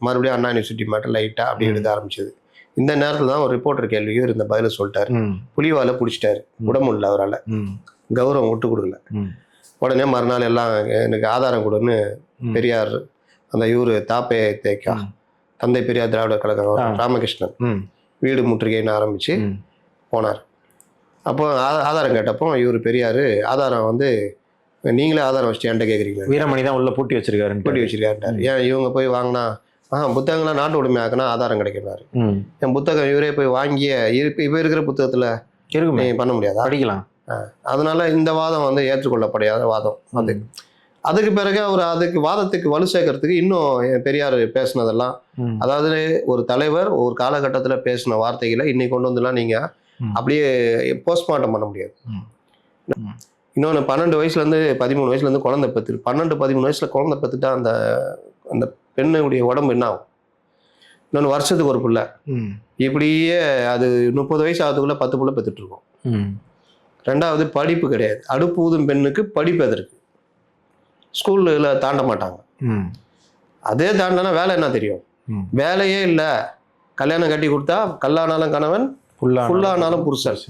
மறுபடியும் அண்ணா யூனிவர்சிட்டி மட்டும் லைட்டாக அப்படி எழுத ஆரம்பிச்சது. இந்த நேரத்தில் தான் ஒரு ரிப்போர்ட்டர் கேள்விக்கு இவர் இந்த பதிலை சொல்லிட்டாரு. புலிவாலை பிடிச்சிட்டாரு, உடம்புல அவரால் கௌரவம் விட்டு கொடுக்கல. உடனே மறுநாள் எல்லாம் எனக்கு ஆதாரம் கொடுன்னு பெரியார் அந்த இவர் தாப்பே தேக்கா தந்தை பெரியார் திராவிடர் கழகம் ராமகிருஷ்ணன் வீடு முற்றுகைன்னு ஆரம்பித்து போனார். அப்போ ஆதாரம் கேட்டப்போ இவர் பெரியார் ஆதாரம் வந்து நீங்களே ஆதாரம் வச்சுட்டு என்கிட்ட கேட்குறீங்க, வீரமணி தான் உள்ள பூட்டி வச்சிருக்காருன்ட்டார். ஏன் இவங்க போய் வாங்கினா புத்தகங்கள்லாம் நாட்டு உடைமை ஆக்கினா ஆதாரம் கிடைக்கிறாரு. என் புத்தகம் இவரே போய் வாங்கிய இப்போ இருக்கிற புத்தகத்தில் இருக்குமே பண்ண முடியாது, படிக்கலாம். அதனால இந்த வாதம் வந்து ஏற்றுக்கொள்ளப்படாத வாதம். அதுக்கு பிறகு அவர் அதுக்கு வாதத்துக்கு வலு சேர்க்கறதுக்கு இன்னும் பெரியார் பேசினதெல்லாம், அதாவது ஒரு தலைவர் ஒரு காலகட்டத்தில் பேசின வார்த்தைகளை இன்னைக்கு கொண்டு வந்துலாம் நீங்கள் அப்படியே போஸ்ட்மார்ட்டம் பண்ண முடியாது. இன்னொன்று 12 வயசுலேருந்து 13 வயசுலேருந்து குழந்தை பெற்று 12-13 வயசில் குழந்தை பெற்றுட்டா அந்த அந்த பெண்ணுடைய உடம்பு என்ன ஆகும்? இன்னொன்று வருஷத்துக்கு ஒரு பிள்ளை, இப்படியே அது 30 வயசு ஆகிறதுக்குள்ள 10 பிள்ளை பெற்றுட்டு இருக்கோம். ரெண்டாவது படிப்பு கிடையாது. அடுப்பு ஊதும் பெண்ணுக்கு படிப்பு எதற்கு? ஸ்கூலில் தாண்ட மாட்டாங்க. அதே தாண்டனா வேலை என்ன தெரியும்? வேலையே இல்லை. கல்யாணம் கட்டி கொடுத்தா கல்லானாலும் கணவன், ஃபுல்லானாலும் புருஷன்.